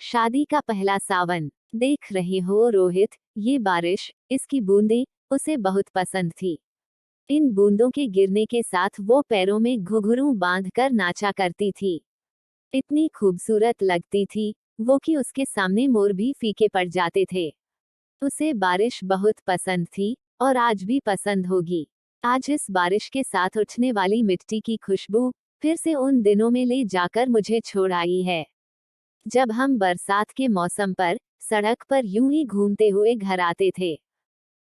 शादी का पहला सावन। देख रहे हो रोहित, ये बारिश, इसकी बूंदें उसे बहुत पसंद थी। इन बूंदों के गिरने के साथ वो पैरों में घुंघरू बांधकर नाचा करती थी। इतनी खूबसूरत लगती थी वो कि उसके सामने मोर भी फीके पड़ जाते थे। उसे बारिश बहुत पसंद थी और आज भी पसंद होगी। आज इस बारिश के साथ उठने वाली मिट्टी की खुशबू फिर से उन दिनों में ले जाकर मुझे छोड़ आई है, जब हम बरसात के मौसम पर सड़क पर यूं ही घूमते हुए घर आते थे।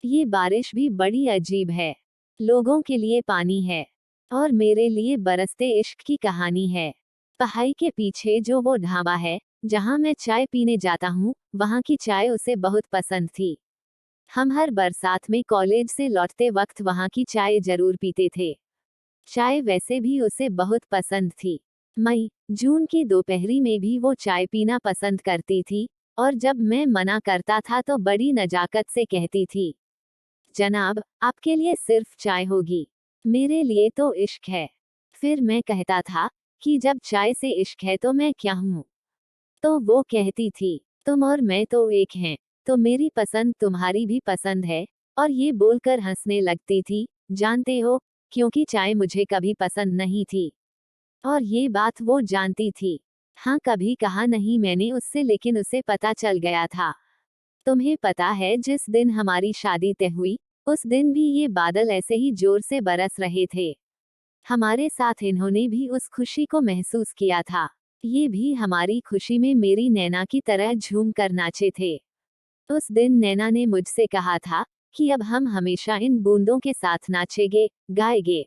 ये बारिश भी बड़ी अजीब है। लोगों के लिए पानी है और मेरे लिए बरसते इश्क की कहानी है। पहाड़ी के पीछे जो वो ढाबा है जहां मैं चाय पीने जाता हूँ, वहां की चाय उसे बहुत पसंद थी। हम हर बरसात में कॉलेज से लौटते वक्त वहां की चाय जरूर पीते थे। चाय वैसे भी उसे बहुत पसंद थी। मई जून की दोपहरी में भी वो चाय पीना पसंद करती थी और जब मैं मना करता था तो बड़ी नजाकत से कहती थी, जनाब, आपके लिए सिर्फ चाय होगी, मेरे लिए तो इश्क है। फिर मैं कहता था कि जब चाय से इश्क है तो मैं क्या हूँ? तो वो कहती थी, तुम और मैं तो एक हैं, तो मेरी पसंद तुम्हारी भी पसंद है। और ये बोलकर हंसने लगती थी, जानते हो, क्योंकि चाय मुझे कभी पसंद नहीं थी और ये बात वो जानती थी। हाँ, कभी कहा नहीं मैंने उससे, लेकिन उसे पता चल गया था। तुम्हें पता है, जिस दिन हमारी शादी तय हुई उस दिन भी ये बादल ऐसे ही जोर से बरस रहे थे। हमारे साथ इन्होंने भी उस खुशी को महसूस किया था। ये भी हमारी खुशी में मेरी नैना की तरह झूम कर नाचे थे। उस दिन नैना ने मुझसे कहा था कि अब हम हमेशा इन बूंदों के साथ नाचेंगे, गाएंगे।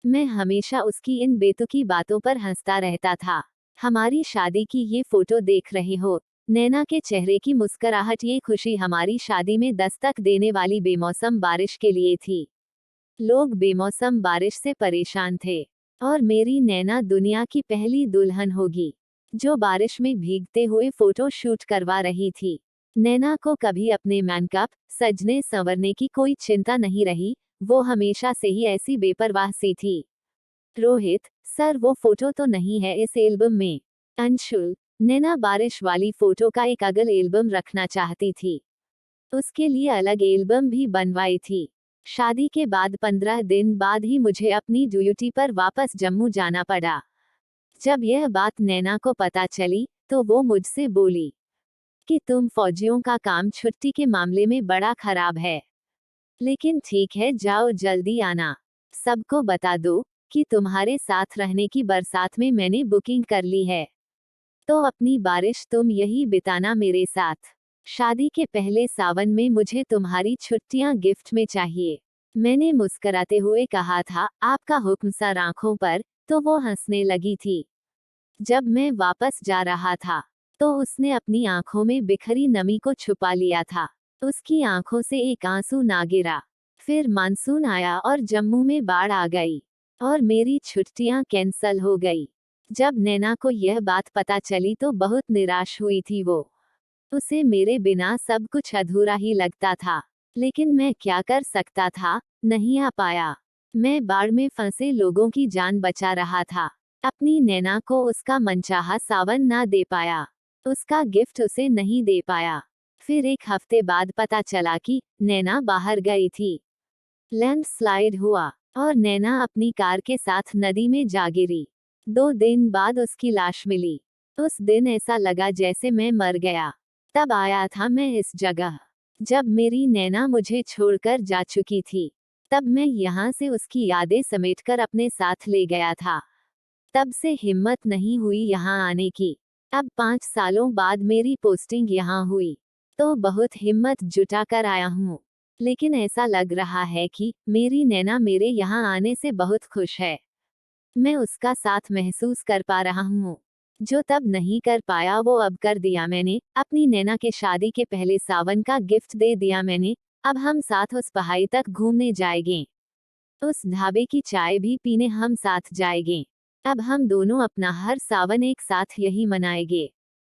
मैं हमेशा उसकी इन बेतुकी बातों पर हंसता रहता था। हमारी शादी की ये फोटो देख रहे हो, नैना के चेहरे की मुस्कुराहट, ये खुशी हमारी शादी में दस्तक देने वाली बेमौसम बारिश के लिए थी। लोग बेमौसम बारिश से परेशान थे और मेरी नैना दुनिया की पहली दुल्हन होगी जो बारिश में भीगते हुए फोटो शूट करवा रही थी। नैना को कभी अपने मेकअप, सजने संवरने की कोई चिंता नहीं रही। वो हमेशा से ही ऐसी बेपरवाह सी थी। रोहित सर, वो फोटो तो नहीं है इस एल्बम में। अंशुल, नैना बारिश वाली फोटो का एक अगल एल्बम रखना चाहती थी। उसके लिए अलग एल्बम भी बनवाई थी। शादी के बाद 15 दिन बाद ही मुझे अपनी ड्यूटी पर वापस जम्मू जाना पड़ा। जब यह बात नैना को पता चली तो वो मुझसे बोली कि तुम फौजियों का काम छुट्टी के मामले में बड़ा खराब है। लेकिन ठीक है, जाओ जल्दी आना। सबको बता दो कि तुम्हारे साथ रहने की बरसात में मैंने बुकिंग कर ली है। तो अपनी बारिश तुम यही बिताना मेरे साथ। शादी के पहले सावन में मुझे तुम्हारी छुट्टियां गिफ्ट में चाहिए। मैंने मुस्कुराते हुए कहा था, आपका हुक्म सर, आंखों पर। तो वो हंसने लगी थी। जब मैं वापस जा रहा था तो उसने अपनी आंखों में बिखरी नमी को छुपा लिया था। उसकी आंखों से एक आंसू ना गिरा। फिर मानसून आया और जम्मू में बाढ़ आ गई और मेरी छुट्टियां कैंसल हो गई। जब नैना को यह बात पता चली तो बहुत निराश हुई थी वो। उसे मेरे बिना सब कुछ अधूरा ही लगता था, लेकिन मैं क्या कर सकता था, नहीं आ पाया। मैं बाढ़ में फंसे लोगों की जान बचा रहा था। अपनी नैना को उसका मनचाहा सावन ना दे पाया, उसका गिफ्ट उसे नहीं दे पाया। फिर एक हफ्ते बाद पता चला कि नैना बाहर गई थी। लैंडस्लाइड हुआ और नैना अपनी कार के साथ नदी में जा गिरी। 2 दिन बाद उसकी लाश मिली। उस दिन ऐसा लगा जैसे मैं मर गया। तब आया था मैं इस जगह जब मेरी नैना मुझे छोड़कर जा चुकी थी। तब मैं यहाँ से उसकी यादें समेटकर अपने साथ ले गया था। तब से हिम्मत नहीं हुई यहाँ आने की। अब 5 सालों बाद मेरी पोस्टिंग यहाँ हुई तो बहुत हिम्मत जुटाकर आया हूँ। लेकिन ऐसा लग रहा है कि मेरी नैना मेरे यहाँ आने से बहुत खुश है। मैं उसका साथ महसूस कर पा रहा हूँ। जो तब नहीं कर पाया वो अब कर दिया मैंने। अपनी नैना के शादी के पहले सावन का गिफ्ट दे दिया मैंने। अब हम साथ उस पहाड़ी तक घूमने जाएंगे। उस ढाबे की चाय भी पीने हम साथ जाएंगे। अब हम दोनों अपना हर सावन एक साथ यही मनाएंगे।